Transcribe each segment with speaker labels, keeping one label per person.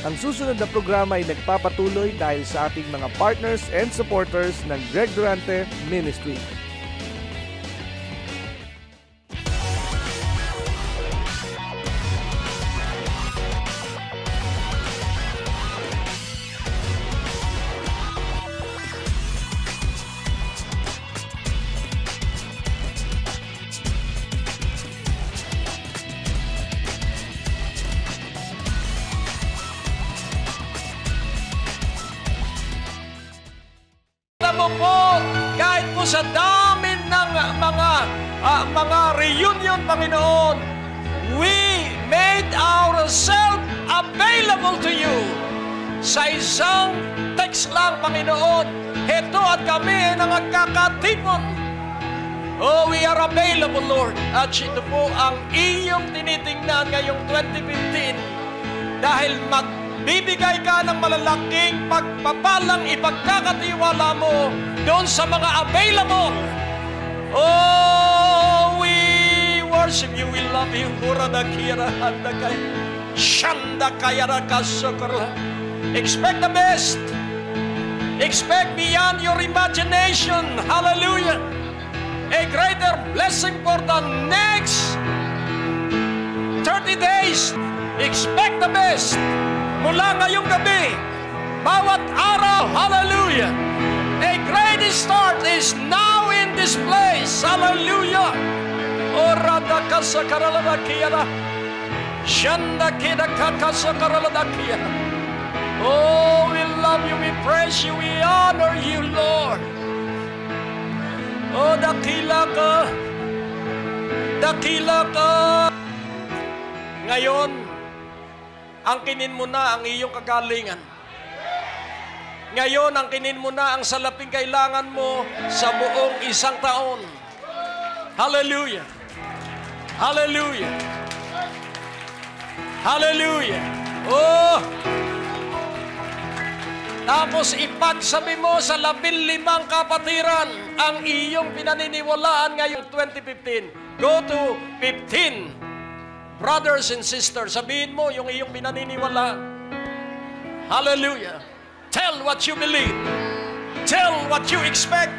Speaker 1: Ang susunod na programa ay nagpapatuloy dahil sa ating mga partners and supporters ng Greg Durante Ministry.
Speaker 2: Kahit po sa dami ng mga reunion, Panginoon, we made ourselves available to you. Sa isang text lang, Panginoon, heto at kami ay nangagkakatipon. Oh, we are available, Lord. At ito po ang iyong tinitingnan ngayong 2015 dahil bibigay ka ng malalaking pagpapalang ipagkakatiwala mo doon sa mga available. Oh, we worship you, we love you. Expect the best. Expect beyond your imagination. Hallelujah. A greater blessing for the next 30 days. Expect the best. Mula ngayong gabi, bawat araw, hallelujah. A great start is now in this place, hallelujah. Orada kasakaraladakiya, shanda kida kakasakaraladakiya. Oh, we love you, we praise you, we honor you, Lord. Oh, dakila ka, dakila ka. Ngayon, angkinin mo na ang iyong kagalingan. Ngayon, angkinin mo na ang salaping kailangan mo sa buong isang taon. Hallelujah! Hallelujah! Hallelujah! Oh! Tapos ipagsabi mo sa 15 kapatiran ang iyong pinaniniwalaan ngayong 2015. Go to 15. Brothers and sisters, sabihin mo yung iyong pinaniniwala. Hallelujah. Tell what you believe. Tell what you expect.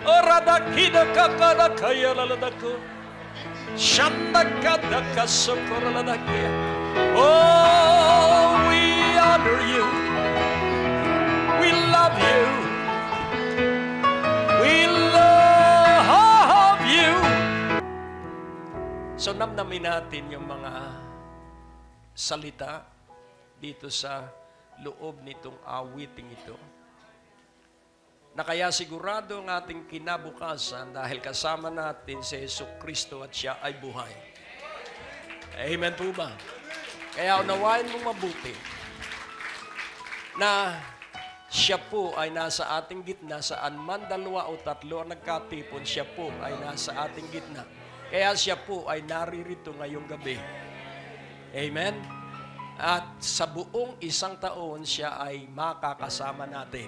Speaker 2: Oradakida kakadakaya laladako. Shandakadaka sokoraladakia. Oh, we honor you. We love you. We love you. So, namnamin natin yung mga salita dito sa loob nitong awiting ito. Na kaya sigurado ang ating kinabukasan dahil kasama natin si Jesucristo at siya ay buhay. Amen po ba? Kaya unawain mong mabuti na siya po ay nasa ating gitna, saan man 2 o 3 ang nagkatipon, siya po ay nasa ating gitna. Kaya siya po ay naririto ngayong gabi. Amen? At sa buong isang taon, siya ay makakasama natin.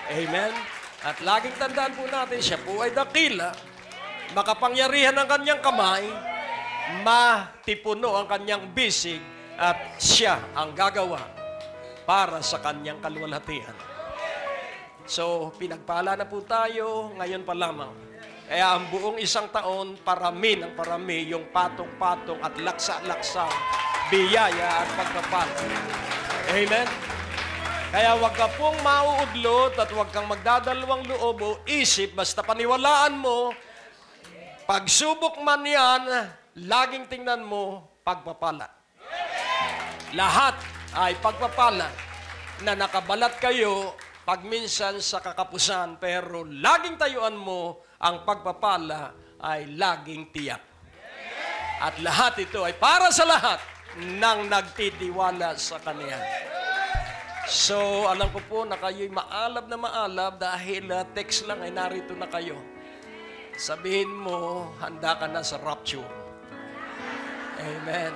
Speaker 2: Amen? At laging tandaan po natin, siya po ay dakila, makapangyarihan ang kanyang kamay, matipuno ang kanyang bisig, at siya ang gagawa para sa kanyang kaluwalhatian. So, pinagpala na po tayo ngayon pa lamang. Kaya ang buong isang taon, parami ng parami yung patong-patong at laksa-laksa, biyaya at pagpapala. Amen? Kaya huwag ka pong mauudlot at huwag kang magdadalawang loob o isip, basta paniwalaan mo, pagsubok man yan, laging tingnan mo, pagpapala. Lahat ay pagpapala na nakabalat kayo pag minsan sa kakapusan, pero laging tayuan mo, ang pagpapala ay laging tiyak. At lahat ito ay para sa lahat ng nagtitiwala sa Kanya. So, alam ko po na kayo'y maalab na maalab dahil text lang ay narito na kayo. Sabihin mo, handa ka na sa rapture. Amen.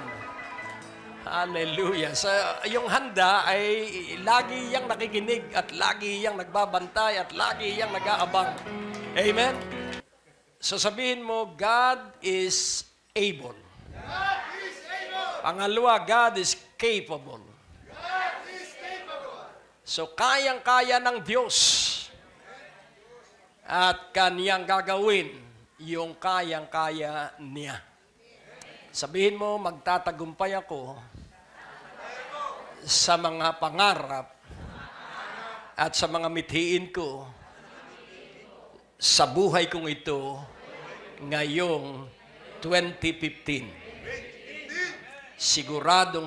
Speaker 2: Hallelujah. So, yung handa ay lagi yang nakikinig at lagi yang nagbabantay at lagi yang nag-aabang. Amen? So sabihin mo, God is able. God is able. Pangalawa, God is capable. God So, kayang-kaya ng Diyos at Kaniyang gagawin yung kayang-kaya niya. Sabihin mo, magtatagumpay ako sa mga pangarap at sa mga mithiin ko sa buhay kong ito ngayong 2015. Sigurado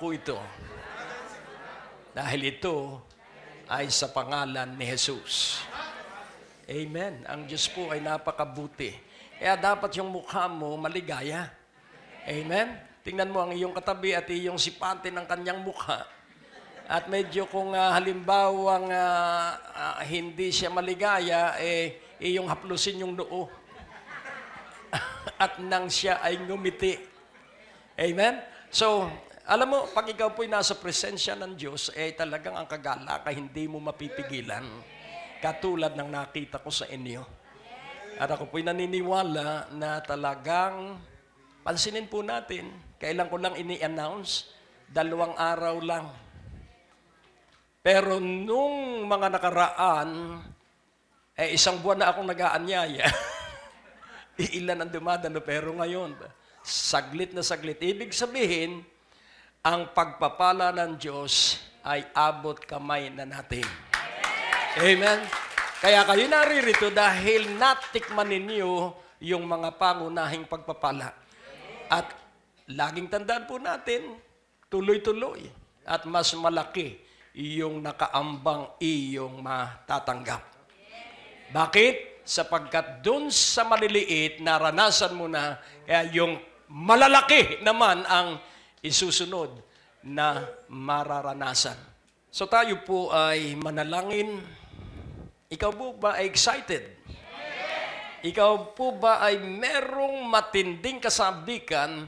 Speaker 2: ko ito. Dahil ito ay sa pangalan ni Jesus. Amen. Ang Diyos po ay napakabuti. Kaya dapat yung mukha mo maligaya. Amen. Tingnan mo ang iyong katabi at iyong sipatin ng kanyang mukha. At medyo kung halimbawang hindi siya maligaya, iyong haplusin yung noo. At nang siya ay ngumiti. Amen? So, alam mo, pag ikaw po'y nasa presensya ng Diyos, talagang ang kagalakan hindi mo mapipigilan. Katulad ng nakita ko sa inyo. At ako po'y naniniwala na talagang, pansinin po natin, kailan ko lang ini-announce, 2 araw lang. Pero nung mga nakaraan, 1 buwan na akong nag-aanyaya. Ilan ang dumadalo, pero ngayon, saglit na saglit. Ibig sabihin, ang pagpapala ng Diyos ay abot kamay na natin. Amen? Kaya kayo naririto dahil natikman ninyo yung mga pangunahing pagpapala. At laging tandaan po natin, tuloy-tuloy at mas malaki yung nakaambang iyong matatanggap. Bakit? Sapagkat dun sa maliliit, naranasan mo na, kaya yung malalaki naman ang isusunod na mararanasan. So tayo po ay manalangin. Ikaw po ba ay excited? Ikaw po ba ay merong matinding kasabikan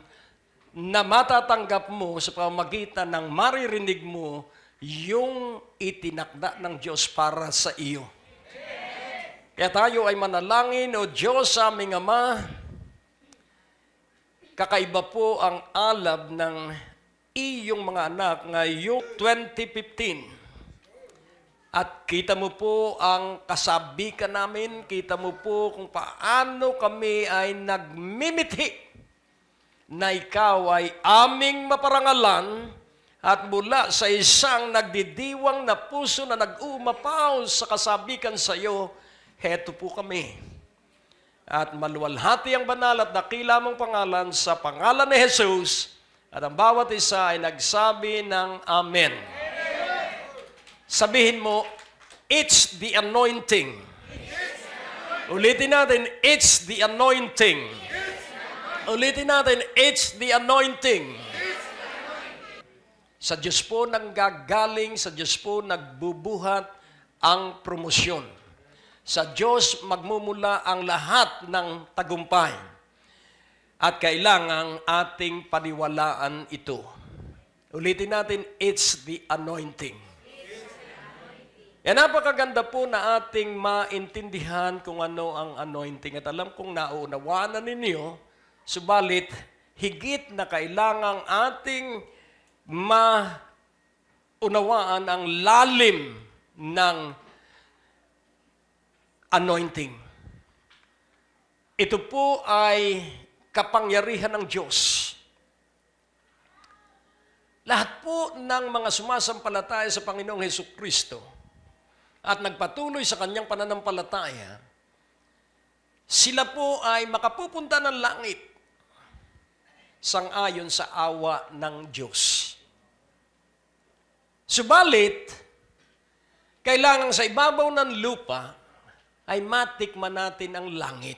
Speaker 2: na matatanggap mo sa pamamagitan ng maririnig mo yung itinakda ng Diyos para sa iyo? Kaya tayo ay manalangin, O Diyos aming Ama, kakaiba po ang alab ng iyong mga anak ngayong 2015. At kita mo po ang kasabikan namin, kita mo po kung paano kami ay nagmimithi na ikaw ay aming maparangalan at mula sa isang nagdidiwang na puso na nag-umapaw sa kasabikan sa iyo, heto po kami. At maluwalhati ang banal at dakila mong pangalan sa pangalan ni Jesus. At ang bawat isa ay nagsabi ng Amen. Sabihin mo, it's the anointing. Ulitin natin, it's the anointing. Ulitin natin, it's the anointing. Sa Diyos po nanggagaling, sa Diyos po nagbubuhat ang promosyon. Sa Diyos magmumula ang lahat ng tagumpay. At kailangang ating paniwalaan ito. Ulitin natin, it's the anointing. Yan, napakaganda po na ating maintindihan kung ano ang anointing. At alam kong nauunawaan na ninyo, subalit higit na kailangang ating maunawaan ang lalim ng anointing. Ito po ay kapangyarihan ng Diyos. Lahat po ng mga sumasampalataya sa Panginoong Hesukristo at nagpatuloy sa kanyang pananampalataya, sila po ay makapupunta ng langit sang-ayon sa awa ng Diyos. Subalit, kailangan sa ibabaw ng lupa ay matikman natin ang langit.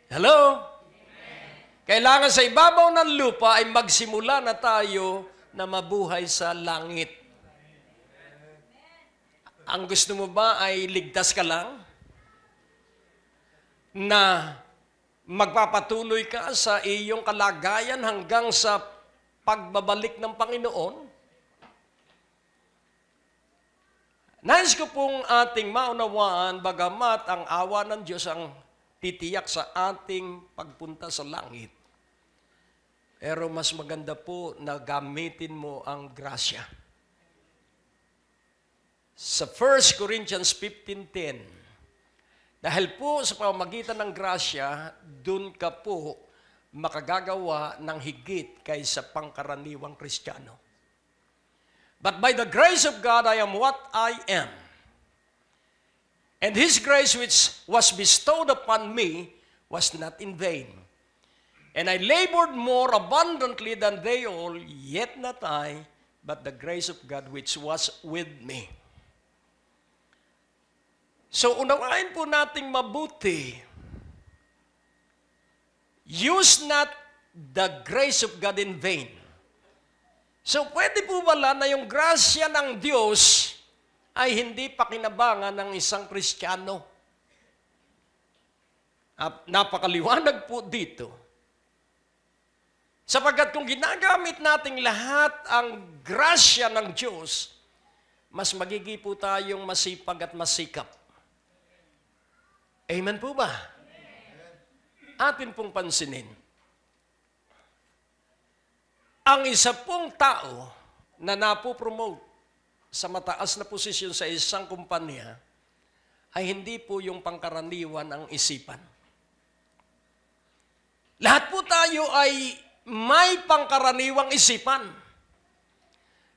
Speaker 2: Hello? Kailangan sa ibabaw ng lupa ay magsimula na tayo na mabuhay sa langit. Ang gusto mo ba ay ligtas ka lang? Na magpapatuloy ka sa iyong kalagayan hanggang sa pagbabalik ng Panginoon? Nais ko pong ating maunawaan, bagamat ang awa ng Diyos ang titiyak sa ating pagpunta sa langit. Pero mas maganda po na gamitin mo ang grasya. sa 1 Corinthians 15:10. Dahil po sa pamamagitan ng grasya, dun ka po makagagawa ng higit kaysa pangkaraniwang Kristiyano. But by the grace of God, I am what I am. And His grace which was bestowed upon me was not in vain. And I labored more abundantly than they all, yet not I, but the grace of God which was with me. So unawain po nating mabuti. Use not the grace of God in vain. So pwede po wala na yung grasya ng Diyos ay hindi pakinabangan ng isang Kristiyano. Napakaliwanag po dito. Sapagkat kung ginagamit nating lahat ang grasya ng Diyos, mas magiging po tayong masipag at masikap. Amen po ba? Atin pong pansinin. Ang isa pong tao na napopromote sa mataas na posisyon sa isang kumpanya ay hindi po yung pangkaraniwan ang isipan. Lahat po tayo ay may pangkaraniwang isipan.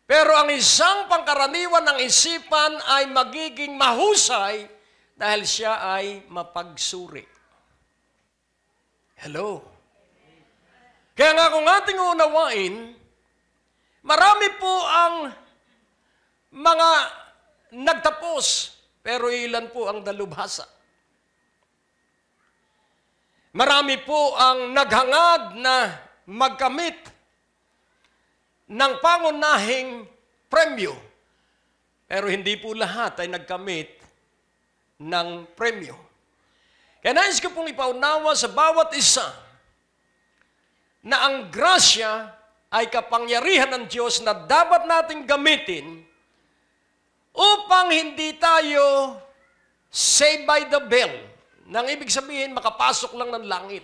Speaker 2: Pero ang isang pangkaraniwan ng isipan ay magiging mahusay dahil siya ay mapagsuri. Hello? Kaya nga kung ating unawain, marami po ang mga nagtapos, pero ilan po ang dalubhasa. Marami po ang naghangad na magkamit ng pangunahing premyo, pero hindi po lahat ay nagkamit ng premyo. Kaya nais ko pong ipaunawa sa bawat isa na ang grasya ay kapangyarihan ng Diyos na dapat nating gamitin upang hindi tayo saved by the bell. Nang ibig sabihin, makapasok lang ng langit.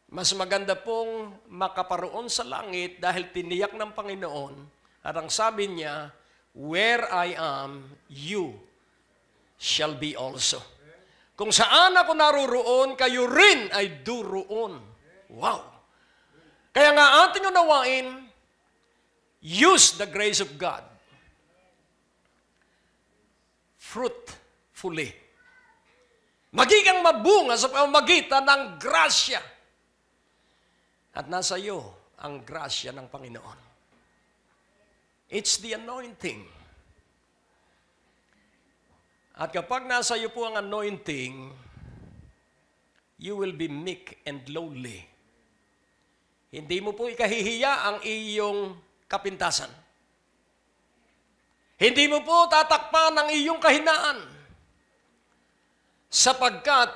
Speaker 2: Mas maganda pong makaparoon sa langit dahil tiniyak ng Panginoon at ang sabi niya, where I am, you shall be also. Kung saan ako naruroon, kayo rin ay duroon. Wow! Kaya nga ating unawain, use the grace of God fruitfully. Magiging mabunga sa pamamagitan ng grasya. At nasa iyo ang grasya ng Panginoon. It's the anointing. At kapag nasa iyo po ang anointing, you will be meek and lowly. Hindi mo po ikahihiya ang iyong kapintasan. Hindi mo po tatakpan ang iyong kahinaan. Sapagkat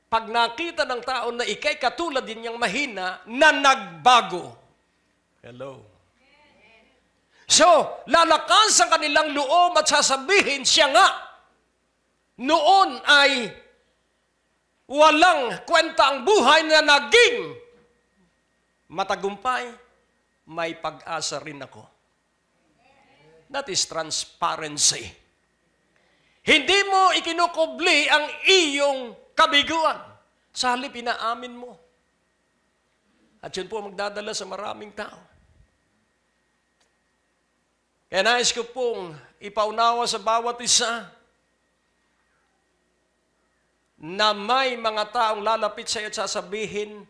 Speaker 2: pag nakita ng tao na ikay katulad din niyang mahina, na nagbago. Hello. So, lalakas ang kanilang loob at sasabihin, siya nga, noon ay walang kwenta ang buhay na naging matagumpay, may pag-asa rin ako. That is transparency. Hindi mo ikinukubli ang iyong kabiguan. Sa halip, inaamin mo. At yun po magdadala sa maraming tao. Kaya nais ko pong ipaunawa sa bawat isa na may mga taong lalapit sa iyo at sasabihin,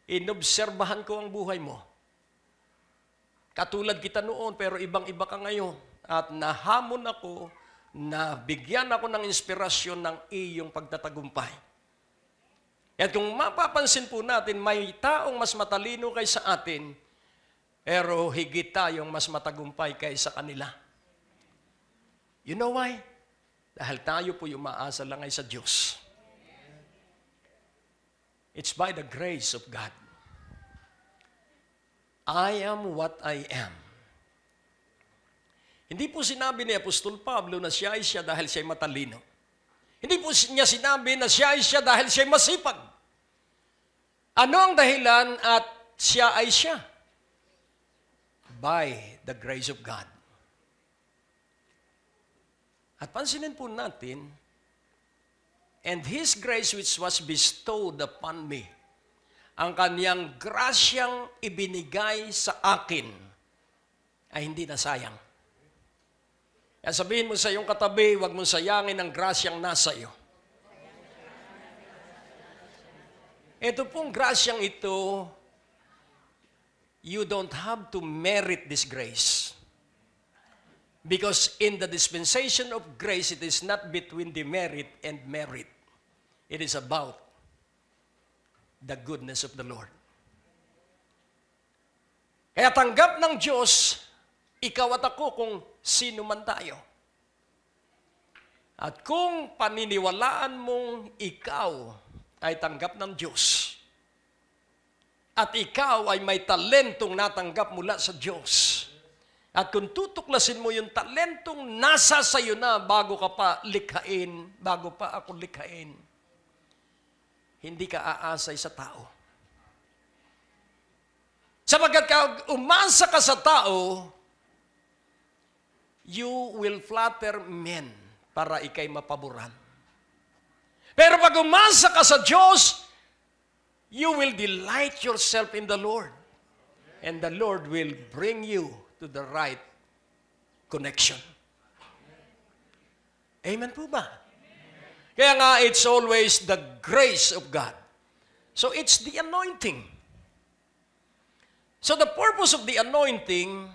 Speaker 2: inobserbahan ko ang buhay mo. Katulad kita noon, pero ibang-iba ka ngayon. At nahamon ako, na bigyan ako ng inspirasyon ng iyong pagtatagumpay. At kung mapapansin po natin, may taong mas matalino kaysa atin, pero higit tayong mas matagumpay kaysa kanila. You know why? Dahil tayo po yung umaasa lang ay sa Diyos. It's by the grace of God. I am what I am. Hindi po sinabi ni Apostol Pablo na siya ay siya dahil siya ay matalino. Hindi po niya sinabi na siya ay siya dahil siya ay masipag. Ano ang dahilan at siya ay siya? By the grace of God. At pansinin po natin, and His grace which was bestowed upon me, ang kaniyang grasyang ibinigay sa akin, ay hindi nasayang. Kaya sabihin mo sa iyong katabi, huwag mong sayangin ang grasyang nasa iyo. Ito pong grasyang ito, you don't have to merit this grace. Because in the dispensation of grace, it is not between the merit and merit. It is about the goodness of the Lord. Kaya tanggap ng Diyos, ikaw at ako kung sino man tayo. At kung paniniwalaan mong ikaw ay tanggap ng Diyos, at ikaw ay may talentong natanggap mula sa Diyos, at kung tutuklasin mo yung talentong nasa sayo na bago ka pa likhain, bago pa ako likhain, hindi ka aasay sa tao. Sapagkat umasa ka sa tao, you will flatter men para ikay mapaboran. Pero pag umasa ka sa Diyos, you will delight yourself in the Lord. And the Lord will bring you to the right connection. Amen po ba? Kaya nga, it's always the grace of God. So it's the anointing. So the purpose of the anointing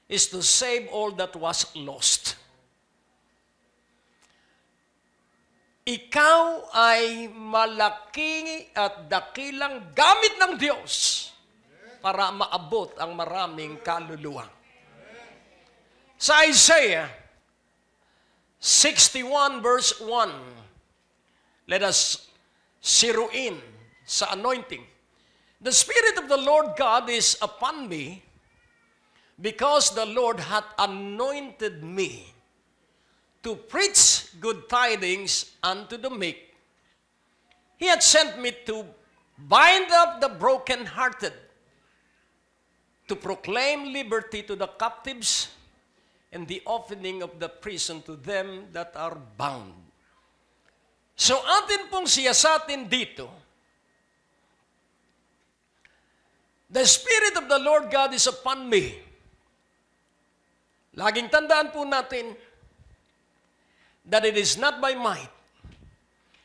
Speaker 2: is to save all that was lost. Ikaw ay malaki at dakilang gamit ng Diyos para maabot ang maraming kaluluwa. Sa Isaiah 61 verse 1, let us zero in sa anointing. The Spirit of the Lord God is upon me, because the Lord hath anointed me to preach good tidings unto the meek. He hath sent me to bind up the brokenhearted, to proclaim liberty to the captives, and the opening of the prison to them that are bound. So atin pong siyasatin dito, the Spirit of the Lord God is upon me. Laging tandaan po natin that it is not by might,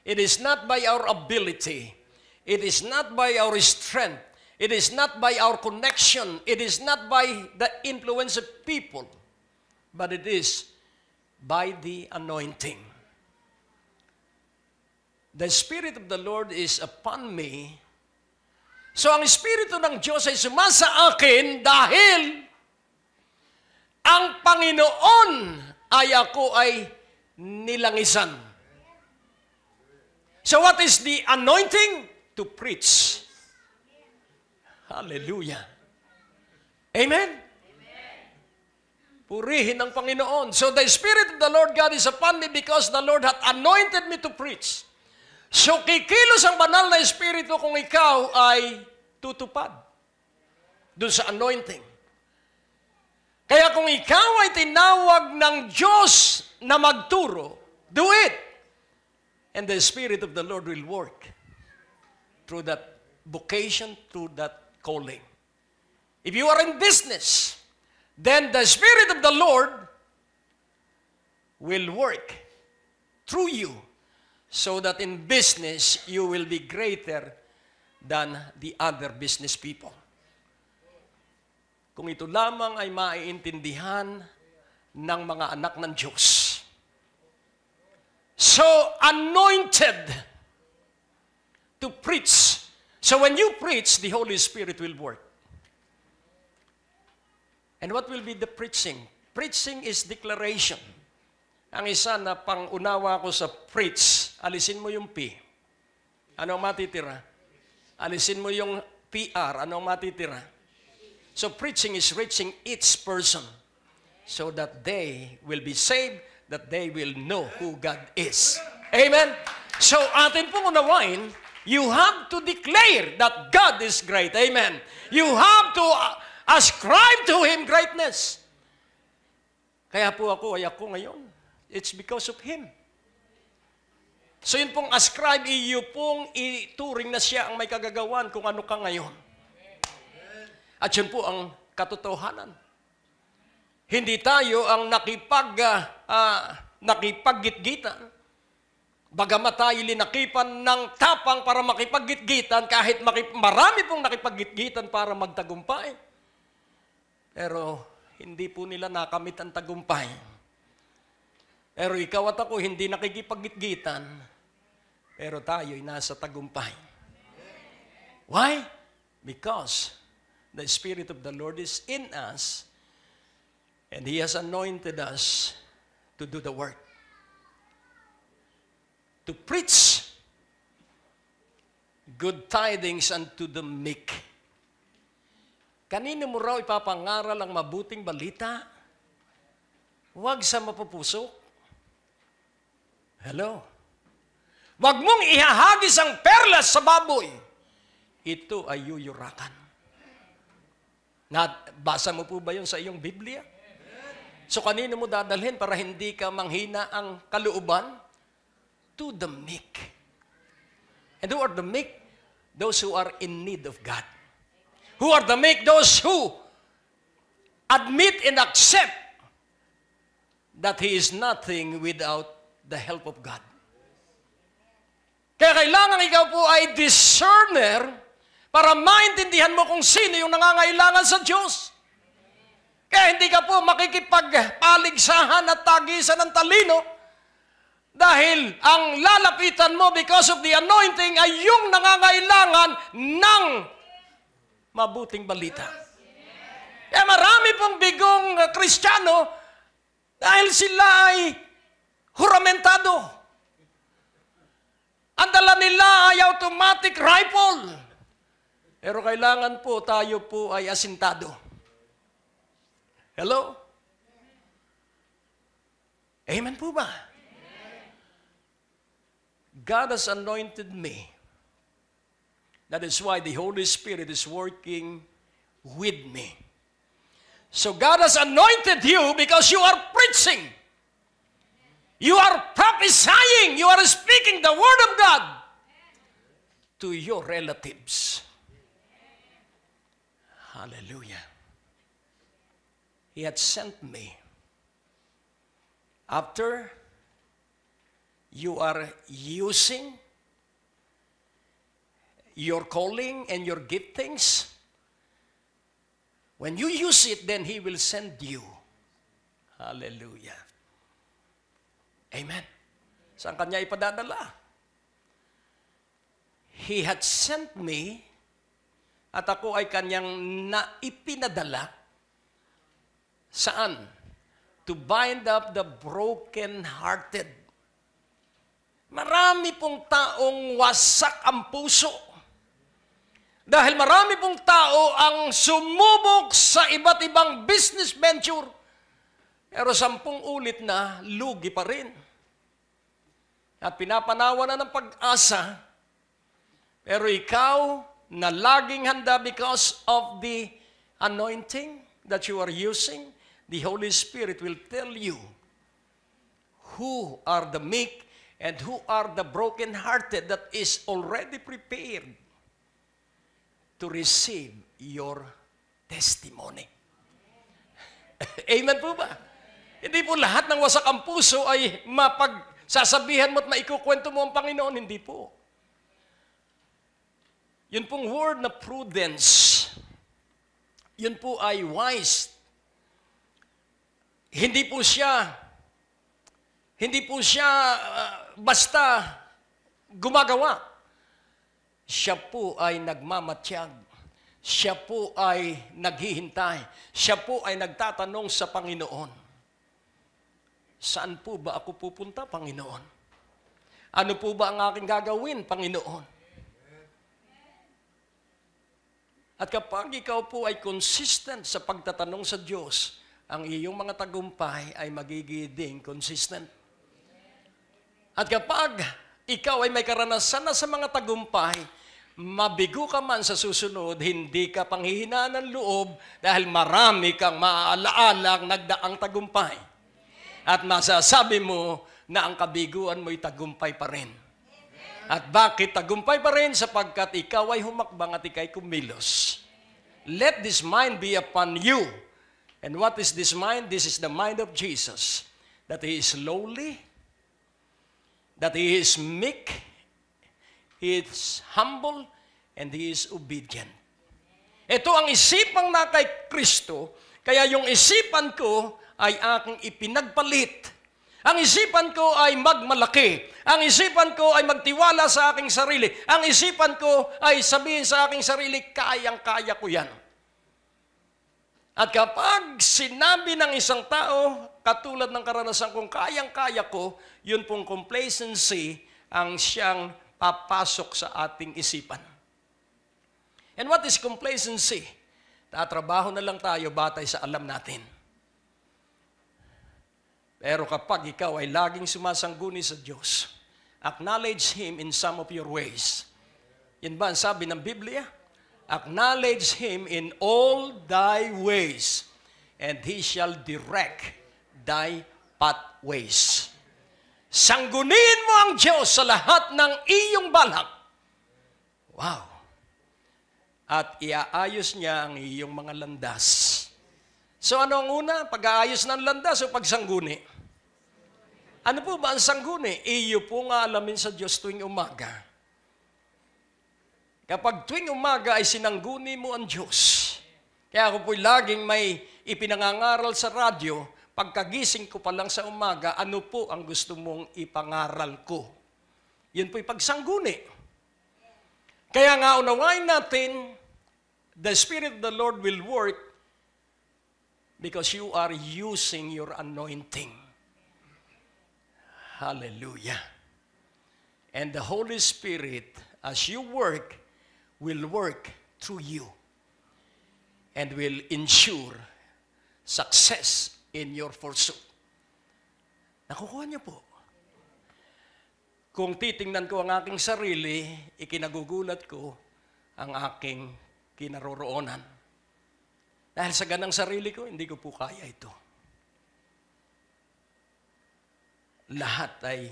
Speaker 2: it is not by our ability, it is not by our strength, it is not by our connection, it is not by the influence of people, but it is by the anointing. The Spirit of the Lord is upon me. So ang Espiritu ng Diyos ay sumasa akin dahil ang Panginoon ay ako ay nilangisan. So what is the anointing? To preach. Hallelujah. Amen? Purihin ang Panginoon. So the Spirit of the Lord God is upon me because the Lord hath anointed me to preach. So kikilos ang banal na Espiritu kung ikaw ay tutupad dun sa anointing. Kaya kung ikaw ay tinawag ng Diyos na magturo, do it. And the Spirit of the Lord will work through that vocation, through that calling. If you are in business, then the Spirit of the Lord will work through you so that in business you will be greater than the other business people. Kung ito lamang ay maiintindihan ng mga anak ng Diyos. So, anointed to preach. So when you preach, the Holy Spirit will work. And what will be the preaching? Preaching is declaration. Ang isa na pang-unawa ko sa preach, alisin mo yung P. Ano ang matitira? Alisin mo yung PR. Ano ang matitira? So preaching is reaching each person so that they will be saved, that they will know who God is. Amen? So atin pong unawain, you have to declare that God is great. Amen? You have to ascribe to Him greatness. Kaya po ako ay ako ngayon. it's because of Him. So yun pong ascribe, iyo pong ituring na siya ang may kagagawan kung ano ka ngayon. At yun po ang katotohanan. Hindi tayo ang nakipaggitgitan. Bagamat tayo linakipan ng tapang para makipaggitgitan, kahit marami pong nakipaggitgitan para magtagumpay. Pero hindi po nila nakamit ang tagumpay. Pero ikaw at ako hindi nakikipaggitgitan, pero tayo'y nasa tagumpay. Why? Because the Spirit of the Lord is in us, and He has anointed us to do the work. To preach good tidings unto the meek. Kanino mo raw ipapangaral ang mabuting balita? Huwag sa mapupusok. Hello? Huwag mong ihahagis ang perlas sa baboy. Ito ay yuyurakan. Basa mo po ba yun sa iyong Biblia? So kanino mo dadalhin para hindi ka manghina ang kalooban? To the meek. And who are the meek? Those who are in need of God. Who are the meek? Those who admit and accept that he is nothing without the help of God. Kaya kailangan ikaw po ay discerner para maintindihan mo kung sino yung nangangailangan sa Diyos. Kaya hindi ka po makikipagpaligsahan at tagisan ng talino dahil ang lalapitan mo because of the anointing ay yung nangangailangan ng mabuting balita. Kaya marami pong bigong Kristiyano dahil sila ay huramentado. Ang dala nila ay automatic rifle. Pero kailangan po tayo po ay asintado. Hello? Amen po ba? God has anointed me. That is why the Holy Spirit is working with me. So God has anointed you because you are preaching. You are prophesying. You are speaking the Word of God to your relatives. Hallelujah. He had sent me. After you are using your calling and your giftings, when you use it, then He will send you. Hallelujah. Amen. Saan kanya ipadadala? He had sent me at ako ay kanyang naipinadala. Saan? To bind up the broken-hearted. Marami pong taong wasak ang puso. Dahil marami pong tao ang sumubok sa iba't ibang business venture. Pero 10 ulit na, lugi pa rin. At pinapanawa na ng pag-asa. Pero ikaw na laging handa because of the anointing that you are using, the Holy Spirit will tell you who are the meek and who are the broken-hearted that is already prepared to receive your testimony. Amen po ba? Hindi po lahat ng wasak ang puso ay mapagsasabihan mo at maikukwento mo ang Panginoon. Hindi po. Yun pong word na prudence, yun po ay wise. Hindi po siya basta gumagawa. Siya po ay nagmamatiyag. Siya po ay naghihintay. Siya po ay nagtatanong sa Panginoon. Saan po ba ako pupunta, Panginoon? Ano po ba ang aking gagawin, Panginoon? At kapag ikaw po ay consistent sa pagtatanong sa Diyos, ang iyong mga tagumpay ay magiging consistent. At kapag ikaw ay may karanasan na sa mga tagumpay, mabigo ka man sa susunod, hindi ka panghihinaan ng loob dahil marami kang maaalaalang nagdaang tagumpay. At masasabi mo na ang kabiguan mo'y tagumpay pa rin. At bakit tagumpay pa rin? Sapagkat ikaw ay humakbang at ikaw'y kumilos. Let this mind be upon you. And what is this mind? This is the mind of Jesus. That He is lowly, that He is meek, He is humble, and He is obedient. Ito ang isipang na kay Kristo, kaya yung isipan ko ay aking ipinagpalit. Ang isipan ko ay magmalaki. Ang isipan ko ay magtiwala sa aking sarili. Ang isipan ko ay sabihin sa aking sarili, kayang-kaya ko yan. At kapag sinabi ng isang tao, katulad ng karanasan kong kayang-kaya ko, yun pong complacency ang siyang papasok sa ating isipan. And what is complacency? Tatrabaho na lang tayo batay sa alam natin. Pero kapag ikaw ay laging sumasangguni sa Diyos, acknowledge Him in some of your ways. Yan ba ang sabi ng Biblia? Acknowledge Him in all thy ways, and He shall direct thy pathways. Sangguniin mo ang Diyos sa lahat ng iyong balak. Wow! At iaayos niya ang iyong mga landas. So ano ang una? Pag-aayos ng landas o pagsangguni? Ano po ba ang sangguni? Iyo po nga alamin sa Diyos tuwing umaga. Kapag tuwing umaga ay sinangguni mo ang Diyos. Kaya ako po'y laging may ipinangangaral sa radyo, pagkagising ko pa lang sa umaga, ano po ang gusto mong ipangaral ko? Yun po'y pagsangguni. Kaya nga unawain natin, the Spirit of the Lord will work because you are using your anointing. Hallelujah. And the Holy Spirit, as you work, will work through you and will ensure success in your pursuit. Nakukuha niyo po. Kung titingnan ko ang aking sarili, ikinagugulat ko ang aking kinaroroonan. Dahil sa ganang sarili ko, hindi ko po kaya ito. Lahat ay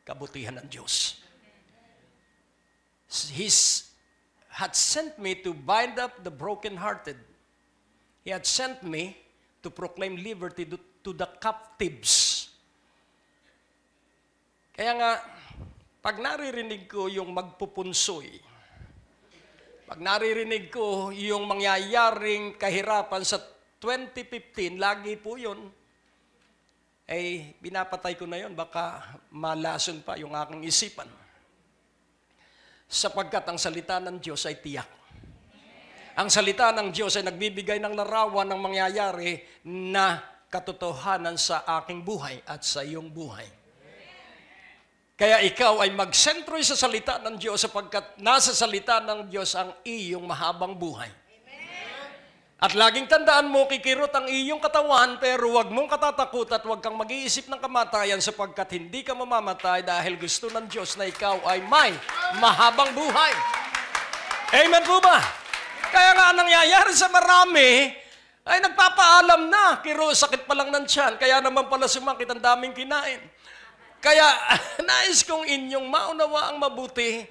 Speaker 2: kabutihan ng Diyos. He had sent me to bind up the brokenhearted. He had sent me to proclaim liberty to the captives. Kaya nga, pag naririnig ko yung magpupunsoy, pag naririnig ko yung mangyayaring kahirapan sa 2015, lagi po yun, ay binapatay ko na yun, baka malason pa yung aking isipan. Sapagkat ang salita ng Diyos ay tiyak. Ang salita ng Diyos ay nagbibigay ng larawan ng mangyayari na katotohanan sa aking buhay at sa iyong buhay. Kaya ikaw ay magsentro sa salita ng Diyos sapagkat nasa salita ng Diyos ang iyong mahabang buhay. At laging tandaan mo, kikirot ang iyong katawan, pero huwag mong katatakot at huwag kang mag-iisip ng kamatayan sapagkat hindi ka mamamatay dahil gusto ng Diyos na ikaw ay may mahabang buhay. Amen po ba? Kaya nga nangyayari sa marami, ay nagpapaalam na, kiro sakit pa lang ng tiyan, kaya naman pala sumakit ang daming kinain. Kaya nais kong inyong maunawa ang mabuti,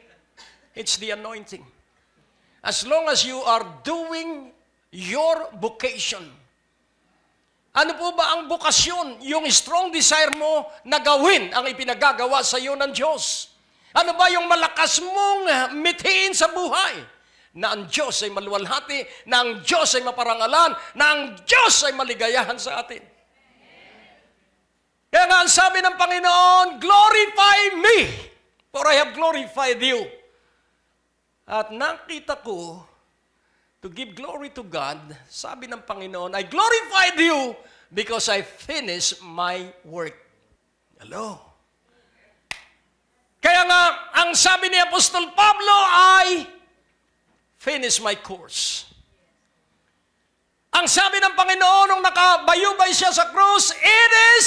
Speaker 2: it's the anointing. As long as you are doing your vocation. Ano po ba ang bokasyon? Yung strong desire mo na gawin ang ipinagagawa sa iyo ng Diyos. Ano ba yung malakas mong mithiin sa buhay? Na ang Diyos ay maluwalhati, na ang Diyos ay maparangalan, na ang Diyos ay maligayahan sa atin. Kaya nga ang sabi ng Panginoon, glorify me, for I have glorified you. At nakita ko, to give glory to God, sabi ng Panginoon, I glorified you because I finished my work. Hello? Kaya nga, ang sabi ni Apostol Pablo ay, finish my course. Ang sabi ng Panginoon nung nakabayubay siya sa krus, it is,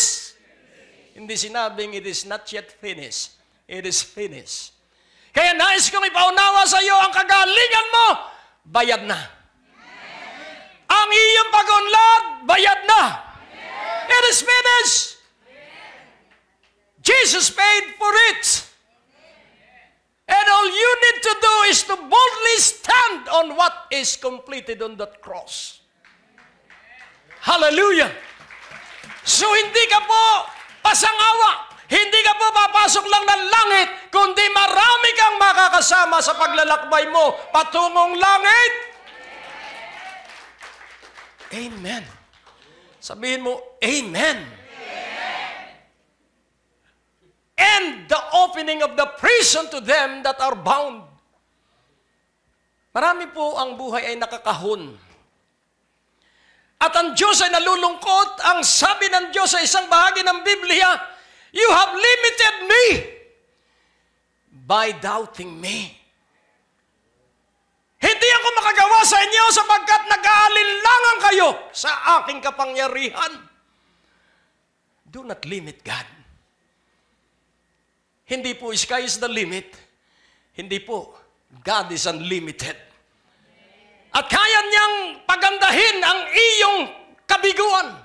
Speaker 2: hindi sinabing it is not yet finished. It is finished. Kaya nais kong ipaunawa sa iyo ang kagalingan mo, bayad na. Ang iyong pag-unlad, bayad na. It is finished. Jesus paid for it. And all you need to do is to boldly stand on what is completed on that cross. Hallelujah! So hindi ka po pasangawa. Hindi ka po papasok lang ng langit, kundi marami kang makakasama sa paglalakbay mo patungong langit. Amen. Sabihin mo, Amen. And the opening of the prison to them that are bound. Marami po ang buhay ay nakakahon. At ang Diyos ay nalulungkot. Ang sabi ng Diyos sa isang bahagi ng Biblia, you have limited me by doubting me. Hindi ako makagawa sa inyo sapagkat nag-aalinlangan kayo sa aking kapangyarihan. Do not limit God. Hindi po sky is the limit. Hindi po. God is unlimited. At kaya niyang pagandahin ang iyong kabiguan.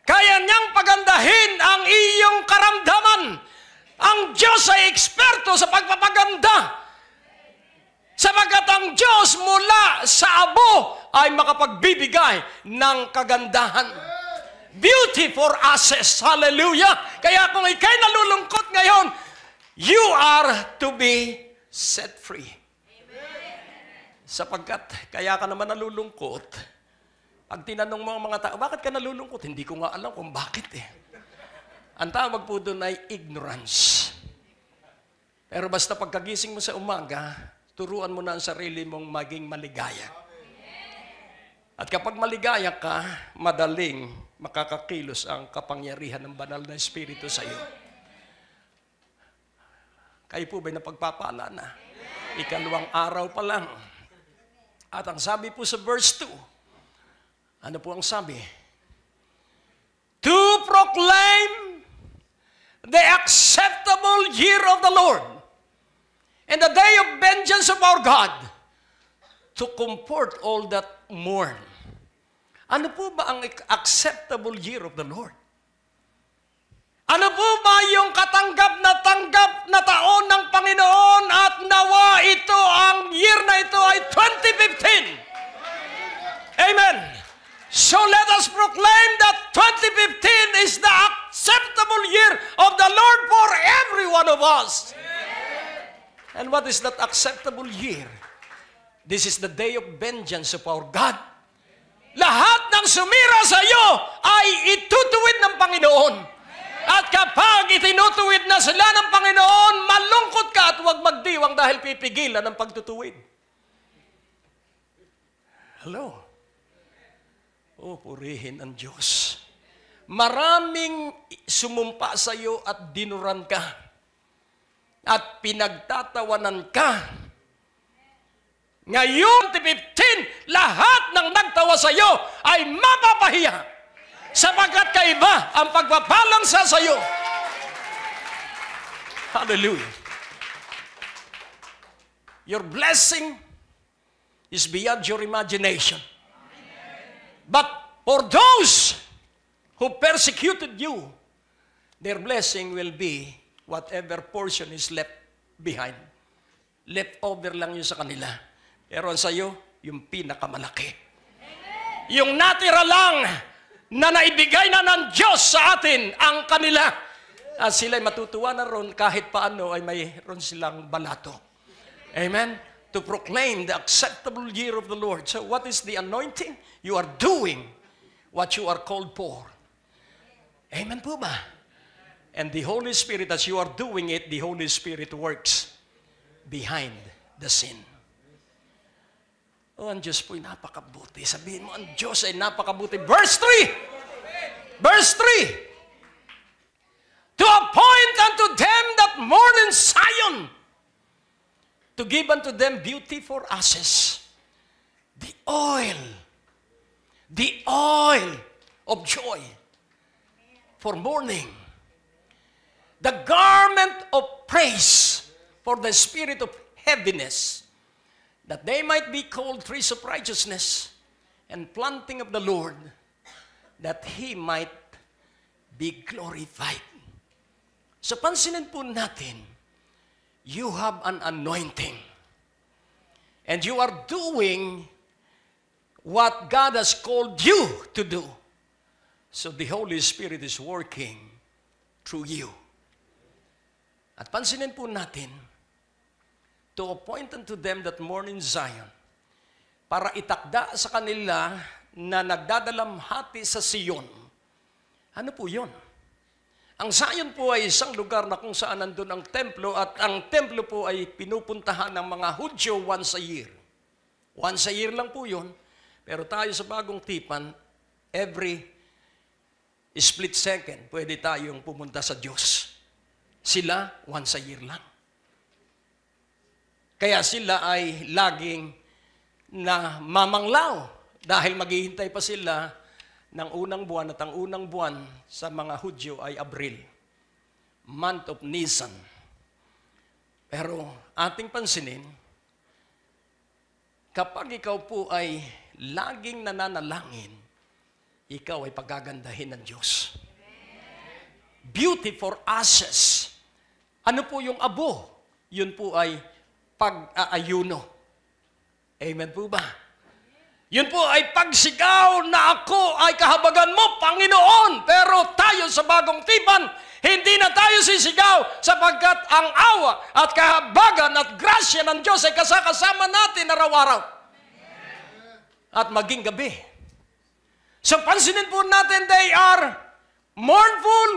Speaker 2: Kaya niyang pagandahin ang iyong karamdaman. Ang Diyos ay eksperto sa pagpapaganda. Sapagkat ang Diyos mula sa abo ay makapagbibigay ng kagandahan. Beauty for ashes. Hallelujah! Kaya kung ikay nalulungkot ngayon, you are to be set free. Sapagkat kaya ka naman nalulungkot, pag tinanong mo ang mga tao, bakit ka nalulungkot? Hindi ko nga alam kung bakit eh. Ang tawag po doon ay ignorance. Pero basta pagkagising mo sa umaga, turuan mo na ang sarili mong maging maligaya. At kapag maligaya ka, madaling makakakilos ang kapangyarihan ng banal na Espiritu sa iyo. Kayo po ba'y napagpapala na? Ikalawang araw pa lang. At ang sabi po sa verse 2, ano po ang sabi? To proclaim the acceptable year of the Lord and the day of vengeance of our God, to comfort all that mourn. Ano po ba ang acceptable year of the Lord? Ano po ba yung katanggap na taon ng Panginoon at nawa ito, ang year na ito ay 2015? Amen. So let us proclaim that 2015 is the acceptable year of the Lord for every one of us. And what is that acceptable year? This is the day of vengeance of our God. Lahat ng sumira sa iyo ay itutuwid ng Panginoon. At kapag itinutuwid na sila ng Panginoon, malungkot ka at huwag magdiwang dahil pipigilan ang pagtutuwid. Hello? Oh, purihin ang Diyos. Maraming sumumpa sa iyo at dinuran ka. At pinagtatawanan ka. Ngayon, 2015, lahat ng nagtawa sa iyo ay mapapahiya. Sapagkat kaiba ang pagpapalang sa iyo. Hallelujah. Your blessing is beyond your imagination. But for those who persecuted you, their blessing will be whatever portion is left behind. Left over lang yun sa kanila. Pero sa iyo, yung pinakamalaki. Yung natira lang na naibigay na ng Diyos sa atin ang kanila. At sila'y matutuwa na ron kahit paano ay mayroon silang balato. Amen? To proclaim the acceptable year of the Lord. So what is the anointing? You are doing what you are called for. Amen po ba? And the Holy Spirit, as you are doing it, the Holy Spirit works behind the scene. Oh, ang Diyos po'y napakabuti. Sabihin mo, ang Diyos ay napakabuti. Verse 3! Verse 3! To appoint unto them that mourn in Zion, to give unto them beauty for ashes, the oil of joy for mourning, the garment of praise for the spirit of heaviness, that they might be called trees of righteousness and planting of the Lord, that He might be glorified. So pansinin po natin, you have an anointing. And you are doing what God has called you to do. So the Holy Spirit is working through you. At pansinin po natin, to appoint unto them that morning Zion, para itakda sa kanila na nagdadalamhati sa Siyon. Ano po yun? Ang Zion po ay isang lugar na kung saan nandun ang templo, at ang templo po ay pinupuntahan ng mga Hudyo once a year. Once a year lang po yun. Pero tayo sa bagong tipan, every split second, pwede tayong pumunta sa Diyos. Sila, once a year lang. Kaya sila ay laging na mamanglaw dahil maghihintay pa sila ng unang buwan, at ang unang buwan sa mga Hudyo ay Abril, month of Nisan. Pero ating pansinin, kapag ikaw po ay laging nananalangin, ikaw ay pagagandahin ng Diyos. Beauty for ashes. Ano po yung abo? Yun po ay pag-aayuno. Amen po ba? Yun po ay pagsigaw na ako ay kahabagan mo, Panginoon. Pero tayo sa bagong tipan, hindi na tayo sisigaw sapagkat ang awa at kahabagan at grasya ng Diyos ay kasama natin araw-araw. At maging gabi. So pansinin po natin, they are mournful,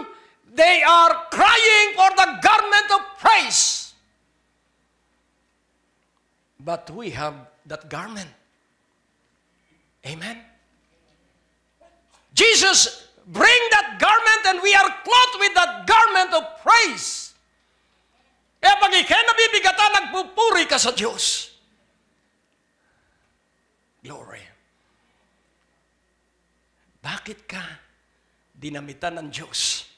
Speaker 2: they are crying for the garment of praise. But we have that garment. Amen? Jesus bring that garment and we are clothed with that garment of praise. Kaya pag ikay nabibigatan, nagpupuri ka sa Diyos. Glory. Bakit ka dinamitan ng Diyos